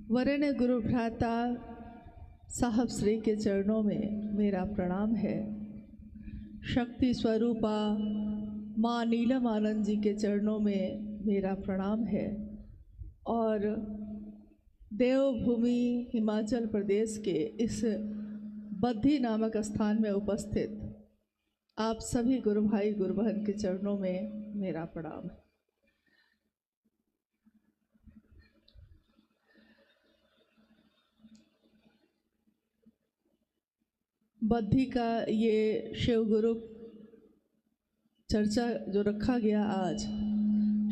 वरेण्य गुरु भ्राता साहब श्री के चरणों में मेरा प्रणाम है। शक्ति स्वरूपा माँ नीलम आनंद जी के चरणों में मेरा प्रणाम है। और देवभूमि हिमाचल प्रदेश के इस बद्धी नामक स्थान में उपस्थित आप सभी गुरु भाई गुरु बहन के चरणों में मेरा प्रणाम है। बद्धी का ये शिव गुरु चर्चा जो रखा गया आज,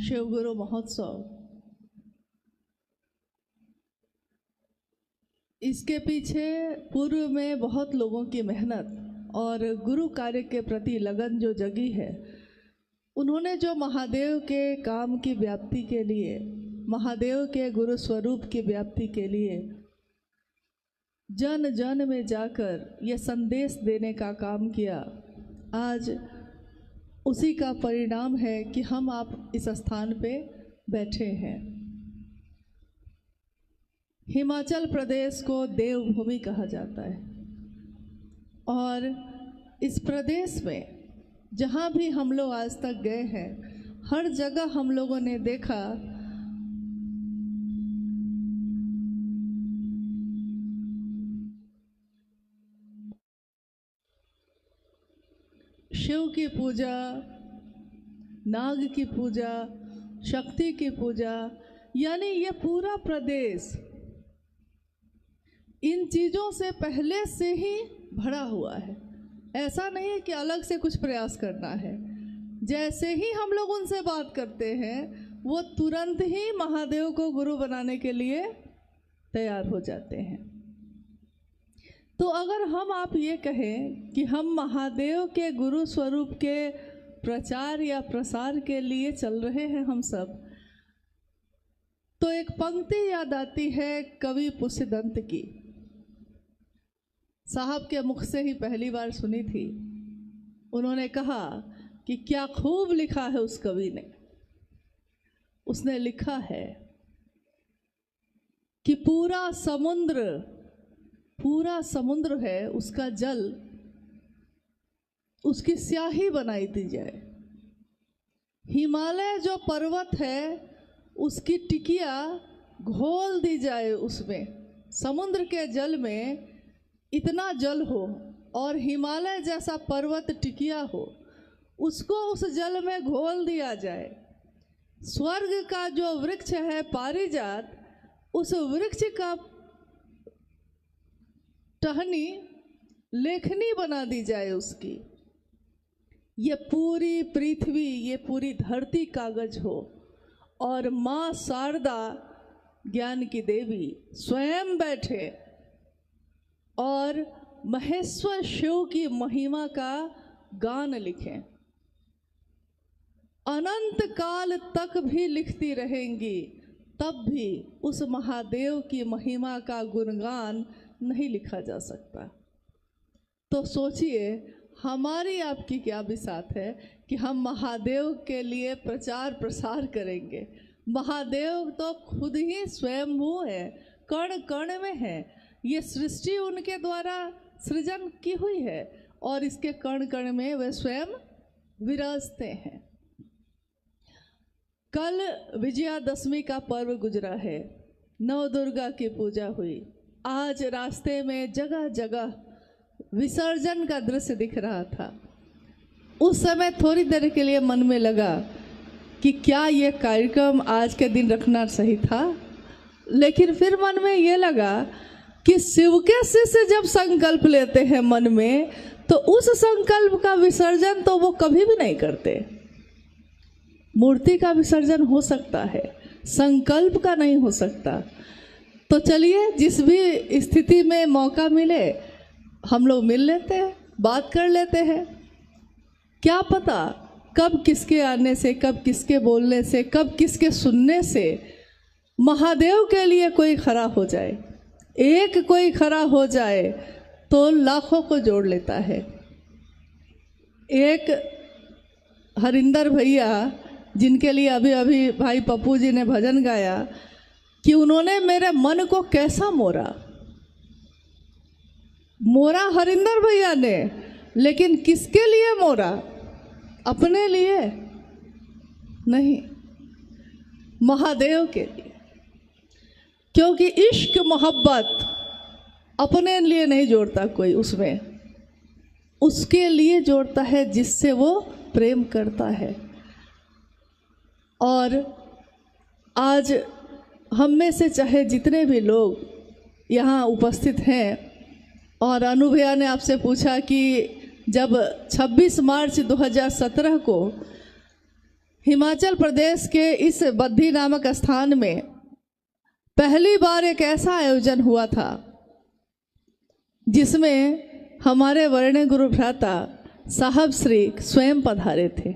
शिव गुरु महोत्सव, इसके पीछे पूर्व में बहुत लोगों की मेहनत और गुरु कार्य के प्रति लगन जो जगी है, उन्होंने जो महादेव के काम की व्याप्ति के लिए, महादेव के गुरु स्वरूप की व्याप्ति के लिए जन जन में जाकर ये संदेश देने का काम किया, आज उसी का परिणाम है कि हम आप इस स्थान पे बैठे हैं। हिमाचल प्रदेश को देवभूमि कहा जाता है और इस प्रदेश में जहाँ भी हम लोग आज तक गए हैं, हर जगह हम लोगों ने देखा शिव की पूजा, नाग की पूजा, शक्ति की पूजा, यानी ये पूरा प्रदेश इन चीज़ों से पहले से ही भरा हुआ है। ऐसा नहीं है कि अलग से कुछ प्रयास करना है। जैसे ही हम लोग उनसे बात करते हैं, वो तुरंत ही महादेव को गुरु बनाने के लिए तैयार हो जाते हैं। तो अगर हम आप ये कहें कि हम महादेव के गुरु स्वरूप के प्रचार या प्रसार के लिए चल रहे हैं हम सब, तो एक पंक्ति याद आती है कवि पुष्यदंत की। साहब के मुख से ही पहली बार सुनी थी। उन्होंने कहा कि क्या खूब लिखा है उस कवि ने। उसने लिखा है कि पूरा समुद्र है, उसका जल, उसकी स्याही बनाई दी जाए। हिमालय जो पर्वत है, उसकी टिकिया घोल दी जाए उसमें। समुद्र के जल में इतना जल हो और हिमालय जैसा पर्वत टिकिया हो, उसको उस जल में घोल दिया जाए। स्वर्ग का जो वृक्ष है पारिजात, उस वृक्ष का टहनी लेखनी बना दी जाए उसकी। ये पूरी पृथ्वी, ये पूरी धरती कागज हो और माँ शारदा ज्ञान की देवी स्वयं बैठे और महेश्वर शिव की महिमा का गान लिखें। अनंत काल तक भी लिखती रहेंगी, तब भी उस महादेव की महिमा का गुणगान नहीं लिखा जा सकता। तो सोचिए हमारी आपकी क्या बिसात है कि हम महादेव के लिए प्रचार प्रसार करेंगे। महादेव तो खुद ही स्वयंभू है, कण कण में है। ये सृष्टि उनके द्वारा सृजन की हुई है और इसके कण कण में वे स्वयं विराजते हैं। कल विजयादशमी का पर्व गुजरा है, नवदुर्गा की पूजा हुई। आज रास्ते में जगह जगह विसर्जन का दृश्य दिख रहा था। उस समय थोड़ी देर के लिए मन में लगा कि क्या ये कार्यक्रम आज के दिन रखना सही था, लेकिन फिर मन में ये लगा कि शिव के शिष्य जब संकल्प लेते हैं मन में, तो उस संकल्प का विसर्जन तो वो कभी भी नहीं करते। मूर्ति का विसर्जन हो सकता है, संकल्प का नहीं हो सकता। तो चलिए जिस भी स्थिति में मौका मिले हम लोग मिल लेते हैं, बात कर लेते हैं। क्या पता कब किसके आने से, कब किसके बोलने से, कब किसके सुनने से महादेव के लिए कोई खड़ा हो जाए। एक कोई खड़ा हो जाए तो लाखों को जोड़ लेता है। एक हरिंदर भैया, जिनके लिए अभी अभी भाई पप्पू जी ने भजन गाया, कि उन्होंने मेरे मन को कैसा मोड़ा। मोड़ा हरिंदर भैया ने, लेकिन किसके लिए मोड़ा? अपने लिए नहीं, महादेव के लिए। क्योंकि इश्क मोहब्बत अपने लिए नहीं जोड़ता कोई, उसमें उसके लिए जोड़ता है जिससे वो प्रेम करता है। और आज हम में से चाहे जितने भी लोग यहाँ उपस्थित हैं, और अनु भैया ने आपसे पूछा कि जब 26 मार्च 2017 को हिमाचल प्रदेश के इस बद्दी नामक स्थान में पहली बार एक ऐसा आयोजन हुआ था जिसमें हमारे वरेण्य गुरु भ्राता साहब श्री स्वयं पधारे थे।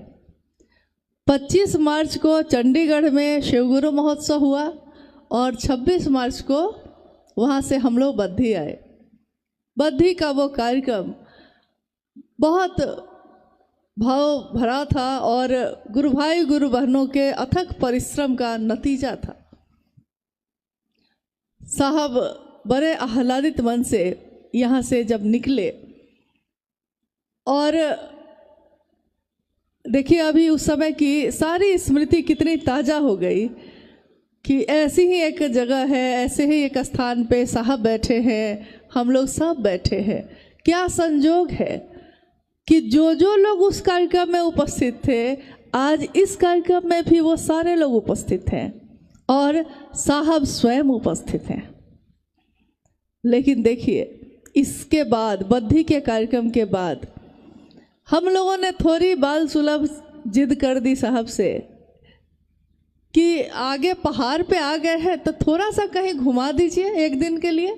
25 मार्च को चंडीगढ़ में शिवगुरु महोत्सव हुआ और 26 मार्च को वहाँ से हम लोग बद्दी आए। बद्दी का वो कार्यक्रम बहुत भाव भरा था और गुरु भाई गुरु बहनों के अथक परिश्रम का नतीजा था। साहब बड़े आह्लादित मन से यहाँ से जब निकले, और देखिए अभी उस समय की सारी स्मृति कितनी ताज़ा हो गई कि ऐसी ही एक जगह है, ऐसे ही एक स्थान पे साहब बैठे हैं, हम लोग सब बैठे हैं। क्या संजोग है कि जो लोग उस कार्यक्रम में उपस्थित थे, आज इस कार्यक्रम में भी वो सारे लोग उपस्थित हैं और साहब स्वयं उपस्थित हैं। लेकिन देखिए इसके बाद, बद्दी के कार्यक्रम के बाद, हम लोगों ने थोड़ी बाल सुलभ जिद कर दी साहब से कि आगे पहाड़ पे आ गए हैं तो थोड़ा सा कहीं घुमा दीजिए एक दिन के लिए।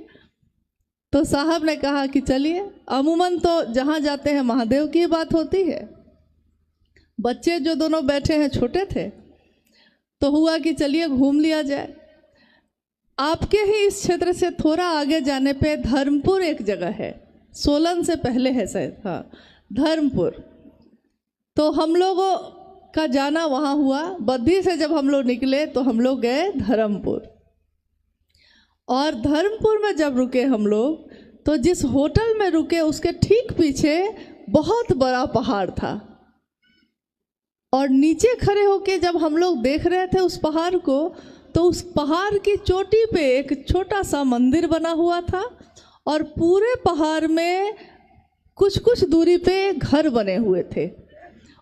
तो साहब ने कहा कि चलिए, अमूमन तो जहाँ जाते हैं महादेव की बात होती है। बच्चे जो दोनों बैठे हैं छोटे थे, तो हुआ कि चलिए घूम लिया जाए। आपके ही इस क्षेत्र से थोड़ा आगे जाने पे धर्मपुर एक जगह है, सोलन से पहले है शायद, हाँ धर्मपुर। तो हम लोगों का जाना वहाँ हुआ। बद्दी से जब हम लोग निकले तो हम लोग गए धर्मपुर, और धर्मपुर में जब रुके हम लोग, तो जिस होटल में रुके उसके ठीक पीछे बहुत बड़ा पहाड़ था, और नीचे खड़े होके जब हम लोग देख रहे थे उस पहाड़ को, तो उस पहाड़ की चोटी पे एक छोटा सा मंदिर बना हुआ था, और पूरे पहाड़ में कुछ कुछ दूरी पे घर बने हुए थे,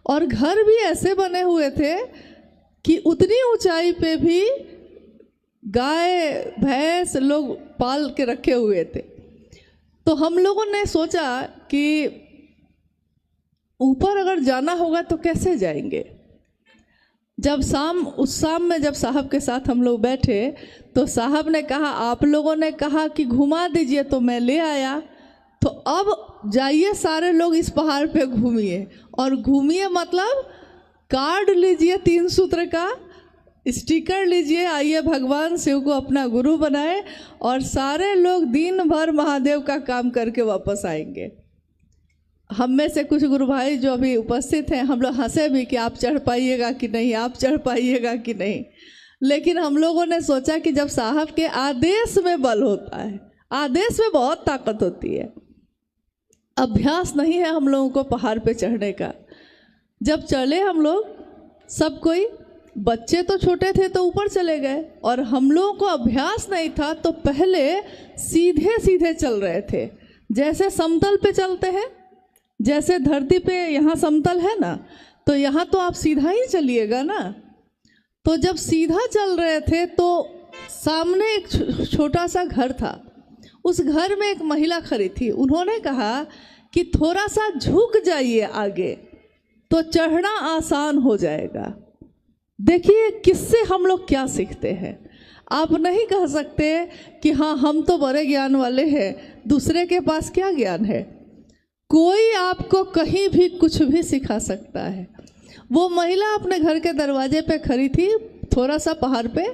और घर भी ऐसे बने हुए थे कि उतनी ऊंचाई पे भी गाय भैंस लोग पाल के रखे हुए थे। तो हम लोगों ने सोचा कि ऊपर अगर जाना होगा तो कैसे जाएंगे। जब उस शाम में जब साहब के साथ हम लोग बैठे, तो साहब ने कहा, आप लोगों ने कहा कि घुमा दीजिए तो मैं ले आया, तो अब जाइए सारे लोग इस पहाड़ पे घूमिए। और घूमिए मतलब कार्ड लीजिए 3 सूत्र का, स्टिकर लीजिए, आइए भगवान शिव को अपना गुरु बनाए, और सारे लोग दिन भर महादेव का काम करके वापस आएंगे। हम में से कुछ गुरु भाई जो अभी उपस्थित हैं, हम लोग हंसे भी कि आप चढ़ पाइएगा कि नहीं, आप चढ़ पाइएगा कि नहीं। लेकिन हम लोगों ने सोचा कि जब साहब के आदेश में बल होता है, आदेश में बहुत ताकत होती है। अभ्यास नहीं है हम लोगों को पहाड़ पे चढ़ने का। जब चले हम लोग, सब कोई, बच्चे तो छोटे थे तो ऊपर चले गए, और हम लोगों को अभ्यास नहीं था तो पहले सीधे सीधे चल रहे थे, जैसे समतल पे चलते हैं। जैसे धरती पे यहाँ समतल है ना, तो यहाँ तो आप सीधा ही चलिएगा ना। तो जब सीधा चल रहे थे तो सामने एक छोटा सा घर था, उस घर में एक महिला खड़ी थी। उन्होंने कहा कि थोड़ा सा झुक जाइए आगे तो चढ़ना आसान हो जाएगा। देखिए किससे हम लोग क्या सीखते हैं। आप नहीं कह सकते कि हाँ हम तो बड़े ज्ञान वाले हैं, दूसरे के पास क्या ज्ञान है। कोई आपको कहीं भी कुछ भी सिखा सकता है। वो महिला अपने घर के दरवाजे पे खड़ी थी, थोड़ा सा पहाड़ पे,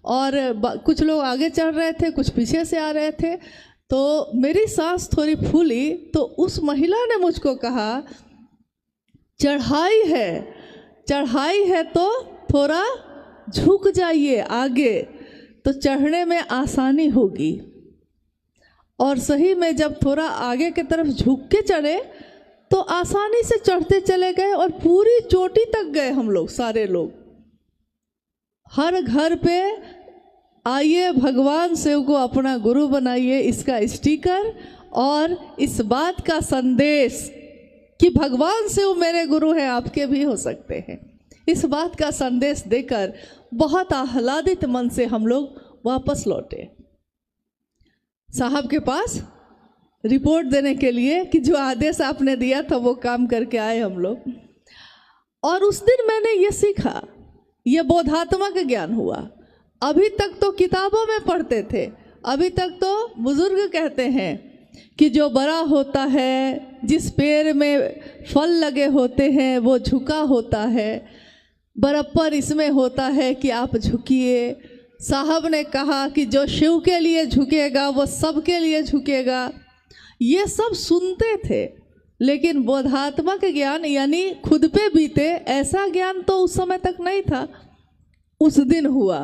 और कुछ लोग आगे चढ़ रहे थे, कुछ पीछे से आ रहे थे। तो मेरी सांस थोड़ी फूली, तो उस महिला ने मुझको कहा, चढ़ाई है तो थोड़ा झुक जाइए आगे। तो चढ़ने में आसानी होगी। और सही में जब थोड़ा आगे की तरफ झुक के चढ़े तो आसानी से चढ़ते चले गए और पूरी चोटी तक गए हम लोग, सारे लोग। हर घर पे आइए भगवान शिव को अपना गुरु बनाइए, इसका स्टिकर और इस बात का संदेश कि भगवान शिव मेरे गुरु हैं, आपके भी हो सकते हैं, इस बात का संदेश देकर बहुत आह्लादित मन से हम लोग वापस लौटे साहब के पास रिपोर्ट देने के लिए कि जो आदेश आपने दिया था वो काम करके आए हम लोग। और उस दिन मैंने ये सीखा, ये बोधात्मक ज्ञान हुआ। अभी तक तो किताबों में पढ़ते थे, अभी तक तो बुजुर्ग कहते हैं कि जो बड़ा होता है, जिस पेड़ में फल लगे होते हैं वो झुका होता है, बराबर इसमें होता है कि आप झुकिए। साहब ने कहा कि जो शिव के लिए झुकेगा वो सबके लिए झुकेगा। ये सब सुनते थे, लेकिन बोधात्मक ज्ञान यानी खुद पे बीते ऐसा ज्ञान तो उस समय तक नहीं था। उस दिन हुआ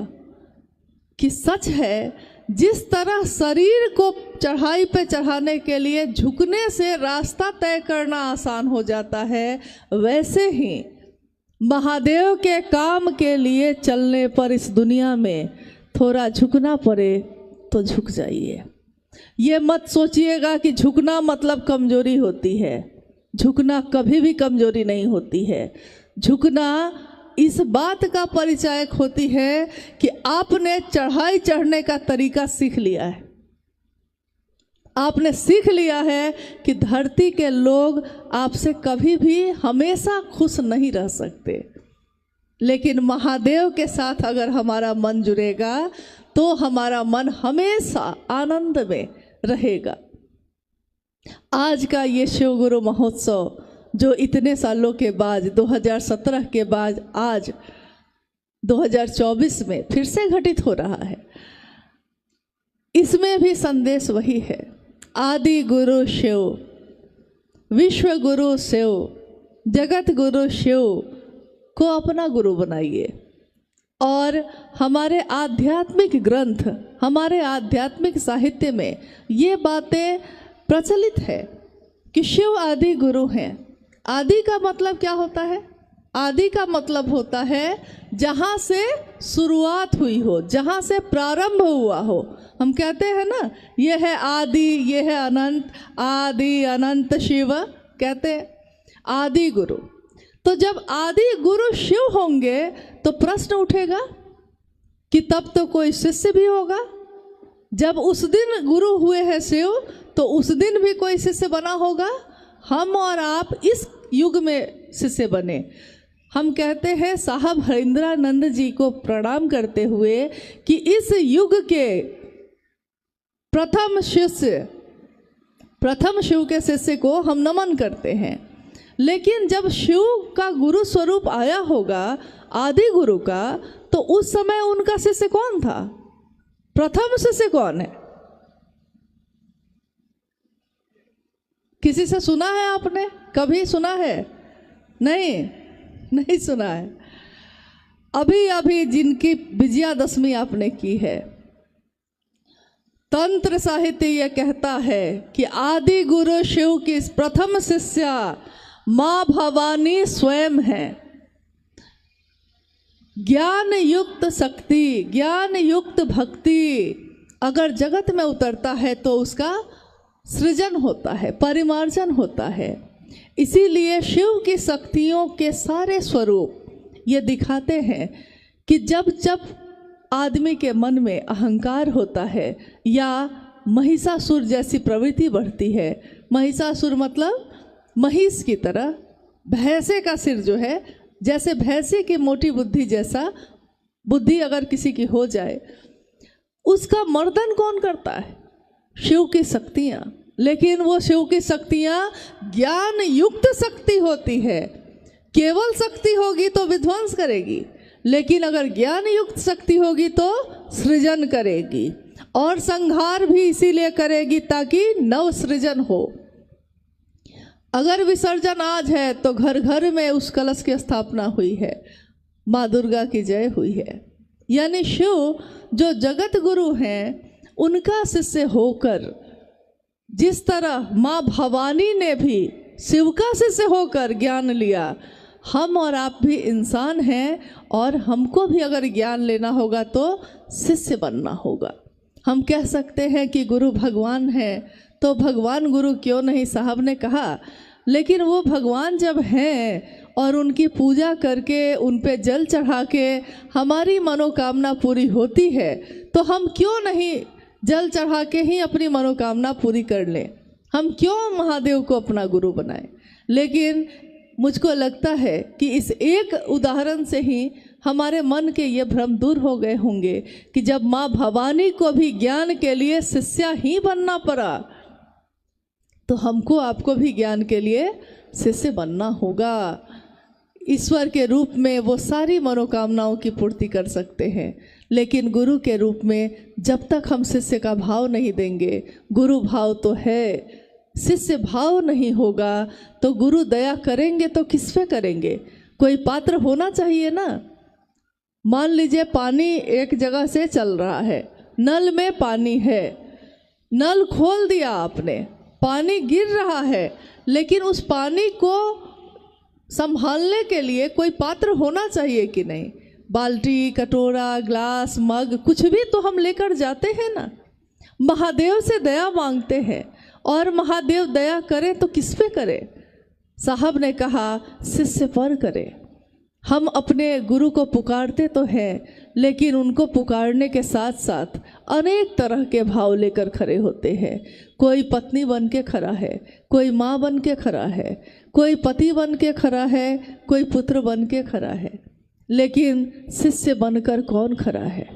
कि सच है, जिस तरह शरीर को चढ़ाई पे चढ़ाने के लिए झुकने से रास्ता तय करना आसान हो जाता है, वैसे ही महादेव के काम के लिए चलने पर इस दुनिया में थोड़ा झुकना पड़े तो झुक जाइए। ये मत सोचिएगा कि झुकना मतलब कमजोरी होती है, झुकना कभी भी कमजोरी नहीं होती है। झुकना इस बात का परिचायक होती है कि आपने चढ़ाई चढ़ने का तरीका सीख लिया है, आपने सीख लिया है कि धरती के लोग आपसे कभी भी हमेशा खुश नहीं रह सकते, लेकिन महादेव के साथ अगर हमारा मन जुड़ेगा तो हमारा मन हमेशा आनंद में रहेगा। आज का ये शिव गुरु महोत्सव जो इतने सालों के बाद 2017 के बाद आज 2024 में फिर से घटित हो रहा है, इसमें भी संदेश वही है, आदि गुरु शिव, विश्व गुरु शिव, जगत गुरु शिव को अपना गुरु बनाइए। और हमारे आध्यात्मिक ग्रंथ, हमारे आध्यात्मिक साहित्य में ये बातें प्रचलित है कि शिव आदि गुरु हैं। आदि का मतलब क्या होता है? आदि का मतलब होता है जहाँ से शुरुआत हुई हो, जहाँ से प्रारंभ हुआ हो। हम कहते हैं ना, ये है आदि, ये है अनंत, आदि अनंत शिव कहते हैं, आदि गुरु। तो जब आदि गुरु शिव होंगे तो प्रश्न उठेगा कि तब तो कोई शिष्य भी होगा। जब उस दिन गुरु हुए हैं शिव तो उस दिन भी कोई शिष्य बना होगा। हम और आप इस युग में शिष्य बने। हम कहते हैं साहब हरिंद्रानंद जी को प्रणाम करते हुए कि इस युग के प्रथम शिष्य, प्रथम शिव के शिष्य को हम नमन करते हैं। लेकिन जब शिव का गुरु स्वरूप आया होगा, आदि गुरु का, तो उस समय उनका शिष्य कौन था? प्रथम शिष्य कौन है? किसी से सुना है आपने? कभी सुना है? नहीं सुना है। अभी अभी जिनकी विजयादशमी आपने की है, तंत्र साहित्य यह कहता है कि आदि गुरु शिव की प्रथम शिष्या माँ भवानी स्वयं है। ज्ञान युक्त शक्ति, ज्ञान युक्त भक्ति अगर जगत में उतरता है तो उसका सृजन होता है, परिमार्जन होता है। इसीलिए शिव की शक्तियों के सारे स्वरूप ये दिखाते हैं कि जब जब आदमी के मन में अहंकार होता है या महिषासुर जैसी प्रवृत्ति बढ़ती है, महिषासुर मतलब महिष की तरह, भैंसे का सिर जो है, जैसे भैंसे की मोटी बुद्धि जैसा बुद्धि अगर किसी की हो जाए, उसका मर्दन कौन करता है? शिव की शक्तियाँ। लेकिन वो शिव की शक्तियाँ ज्ञान युक्त शक्ति होती है। केवल शक्ति होगी तो विध्वंस करेगी, लेकिन अगर ज्ञान युक्त शक्ति होगी तो सृजन करेगी, और संहार भी इसीलिए करेगी ताकि नव सृजन हो। अगर विसर्जन आज है तो घर घर में उस कलश की स्थापना हुई है, माँ दुर्गा की जय हुई है। यानी शिव जो जगत गुरु हैं, उनका शिष्य होकर, जिस तरह माँ भवानी ने भी शिव का शिष्य होकर ज्ञान लिया, हम और आप भी इंसान हैं और हमको भी अगर ज्ञान लेना होगा तो शिष्य बनना होगा। हम कह सकते हैं कि गुरु भगवान है, तो भगवान गुरु क्यों नहीं, साहब ने कहा, लेकिन वो भगवान जब हैं और उनकी पूजा करके उन पे जल चढ़ा के हमारी मनोकामना पूरी होती है, तो हम क्यों नहीं जल चढ़ा के ही अपनी मनोकामना पूरी कर लें? हम क्यों महादेव को अपना गुरु बनाएं? लेकिन मुझको लगता है कि इस एक उदाहरण से ही हमारे मन के ये भ्रम दूर हो गए होंगे कि जब माँ भवानी को भी ज्ञान के लिए शिष्या ही बनना पड़ा, तो हमको आपको भी ज्ञान के लिए शिष्य बनना होगा। ईश्वर के रूप में वो सारी मनोकामनाओं की पूर्ति कर सकते हैं, लेकिन गुरु के रूप में जब तक हम शिष्य का भाव नहीं देंगे, गुरु भाव तो है, शिष्य भाव नहीं होगा तो गुरु दया करेंगे तो किस पे करेंगे? कोई पात्र होना चाहिए ना। मान लीजिए पानी एक जगह से चल रहा है, नल में पानी है, नल खोल दिया आपने, पानी गिर रहा है, लेकिन उस पानी को संभालने के लिए कोई पात्र होना चाहिए कि नहीं? बाल्टी, कटोरा, ग्लास, मग, कुछ भी तो हम लेकर जाते हैं ना। महादेव से दया मांगते हैं और महादेव दया करे तो किस पे करे? साहब ने कहा शिष्य पर करे। हम अपने गुरु को पुकारते तो हैं, लेकिन उनको पुकारने के साथ साथ अनेक तरह के भाव लेकर खड़े होते हैं। कोई पत्नी बन के खड़ा है, कोई माँ बन के खड़ा है, कोई पति बन के खड़ा है, कोई पुत्र बन के खड़ा है, लेकिन शिष्य बनकर कौन खड़ा है?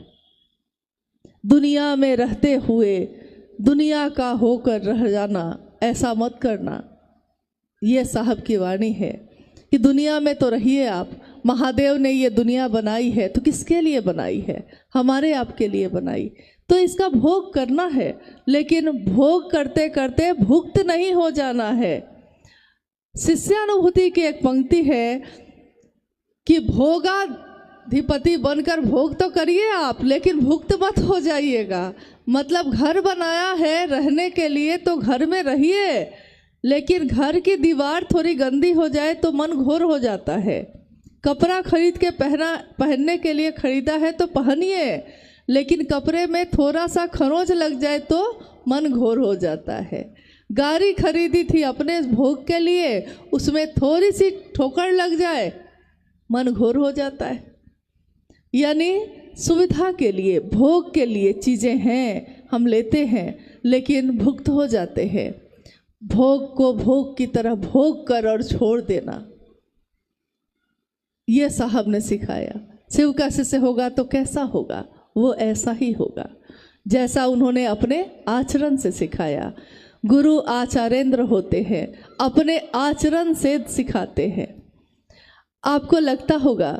दुनिया में रहते हुए दुनिया का होकर रह जाना, ऐसा मत करना। ये साहब की वाणी है कि दुनिया में तो रहिए आप। महादेव ने ये दुनिया बनाई है तो किसके लिए बनाई है? हमारे आपके लिए बनाई, तो इसका भोग करना है, लेकिन भोग करते करते भुक्त नहीं हो जाना है। शिष्यानुभूति की एक पंक्ति है कि भोगाधिपति बनकर भोग तो करिए आप, लेकिन भुक्त मत हो जाइएगा। मतलब घर बनाया है रहने के लिए तो घर में रहिए, लेकिन घर की दीवार थोड़ी गंदी हो जाए तो मन घोर हो जाता है। कपड़ा खरीद के पहनने के लिए खरीदा है तो पहनिए, लेकिन कपड़े में थोड़ा सा खरोंच लग जाए तो मन घोर हो जाता है। गाड़ी खरीदी थी अपने भोग के लिए, उसमें थोड़ी सी ठोकर लग जाए मन घोर हो जाता है। यानी सुविधा के लिए, भोग के लिए चीज़ें हैं, हम लेते हैं, लेकिन भुक्त हो जाते हैं। भोग को भोग की तरह भोग कर और छोड़ देना, ये साहब ने सिखाया। शिव का शिष्य होगा तो कैसा होगा? वो ऐसा ही होगा जैसा उन्होंने अपने आचरण से सिखाया। गुरु आचार्येंद्र होते हैं, अपने आचरण से सिखाते हैं। आपको लगता होगा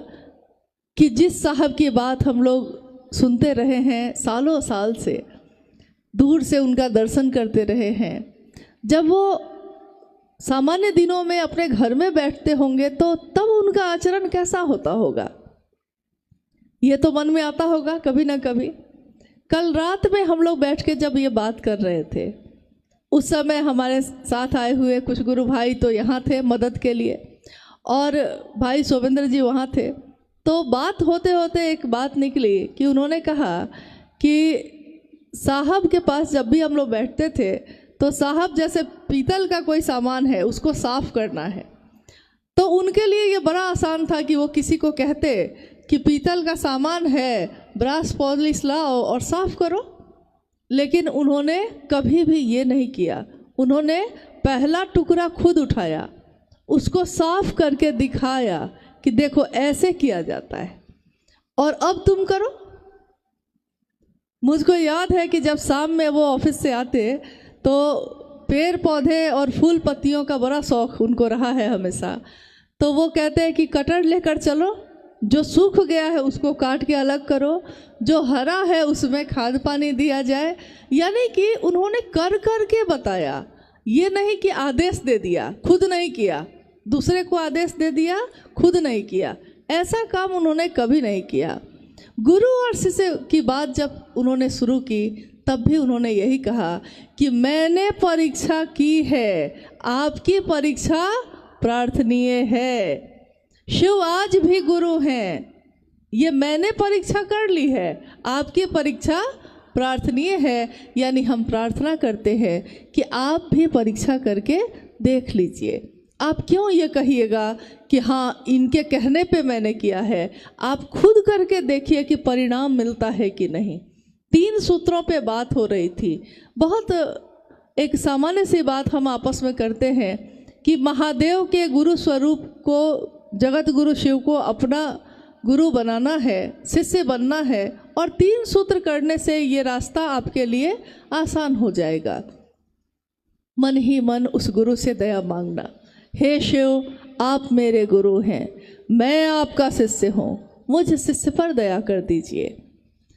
कि जिस साहब की बात हम लोग सुनते रहे हैं सालों साल से, दूर से उनका दर्शन करते रहे हैं, जब वो सामान्य दिनों में अपने घर में बैठते होंगे तो तब उनका आचरण कैसा होता होगा? ये तो मन में आता होगा कभी ना कभी। कल रात में हम लोग बैठ के जब ये बात कर रहे थे, उस समय हमारे साथ आए हुए कुछ गुरु भाई तो यहाँ थे मदद के लिए, और भाई शोभेंद्र जी वहाँ थे। तो बात होते होते एक बात निकली कि उन्होंने कहा कि साहब के पास जब भी हम लोग बैठते थे तो साहब जैसे पीतल का कोई सामान है उसको साफ करना है, तो उनके लिए ये बड़ा आसान था कि वो किसी को कहते कि पीतल का सामान है, ब्रास पॉलिश लाओ और साफ करो। लेकिन उन्होंने कभी भी ये नहीं किया। उन्होंने पहला टुकड़ा खुद उठाया, उसको साफ करके दिखाया कि देखो ऐसे किया जाता है और अब तुम करो। मुझको याद है कि जब शाम में वो ऑफिस से आते तो पेड़ पौधे और फूल पत्तियों का बड़ा शौक उनको रहा है हमेशा। तो वो कहते हैं कि कटर लेकर चलो, जो सूख गया है उसको काट के अलग करो, जो हरा है उसमें खाद पानी दिया जाए। यानी कि उन्होंने कर कर के बताया, ये नहीं कि आदेश दे दिया, खुद नहीं किया, दूसरे को आदेश दे दिया, खुद नहीं किया। ऐसा काम उन्होंने कभी नहीं किया। गुरु और शिष्य की बात जब उन्होंने शुरू की तब भी उन्होंने यही कहा कि मैंने परीक्षा की है, आपकी परीक्षा प्रार्थनीय है। शिव आज भी गुरु हैं, ये मैंने परीक्षा कर ली है, आपकी परीक्षा प्रार्थनीय है। यानी हम प्रार्थना करते हैं कि आप भी परीक्षा करके देख लीजिए। आप क्यों ये कहिएगा कि हाँ इनके कहने पे मैंने किया है, आप खुद करके देखिए कि परिणाम मिलता है कि नहीं। 3 सूत्रों पे बात हो रही थी। बहुत एक सामान्य सी बात हम आपस में करते हैं कि महादेव के गुरु स्वरूप को, जगत गुरु शिव को अपना गुरु बनाना है, शिष्य बनना है, और 3 सूत्र करने से ये रास्ता आपके लिए आसान हो जाएगा। मन ही मन उस गुरु से दया मांगना, हे शिव आप मेरे गुरु हैं, मैं आपका शिष्य हूँ, मुझ शिष्य पर दया कर दीजिए।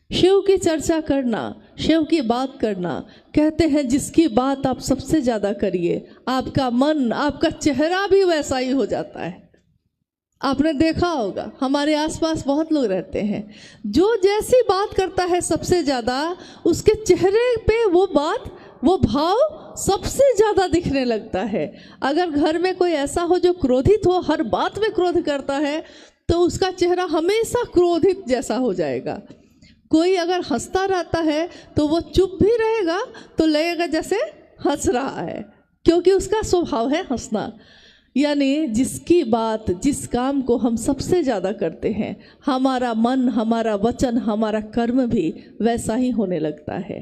शिव की चर्चा करना, शिव की बात करना, कहते हैं जिसकी बात आप सबसे ज़्यादा करिए आपका मन, आपका चेहरा भी वैसा ही हो जाता है। आपने देखा होगा हमारे आसपास बहुत लोग रहते हैं, जो जैसी बात करता है सबसे ज़्यादा उसके चेहरे पे वो बात, वो भाव सबसे ज़्यादा दिखने लगता है। अगर घर में कोई ऐसा हो जो क्रोधित हो, हर बात में क्रोध करता है, तो उसका चेहरा हमेशा क्रोधित जैसा हो जाएगा। कोई अगर हंसता रहता है तो वो चुप भी रहेगा तो लगेगा जैसे हंस रहा है, क्योंकि उसका स्वभाव है हंसना। यानी जिसकी बात, जिस काम को हम सबसे ज़्यादा करते हैं, हमारा मन, हमारा वचन, हमारा कर्म भी वैसा ही होने लगता है।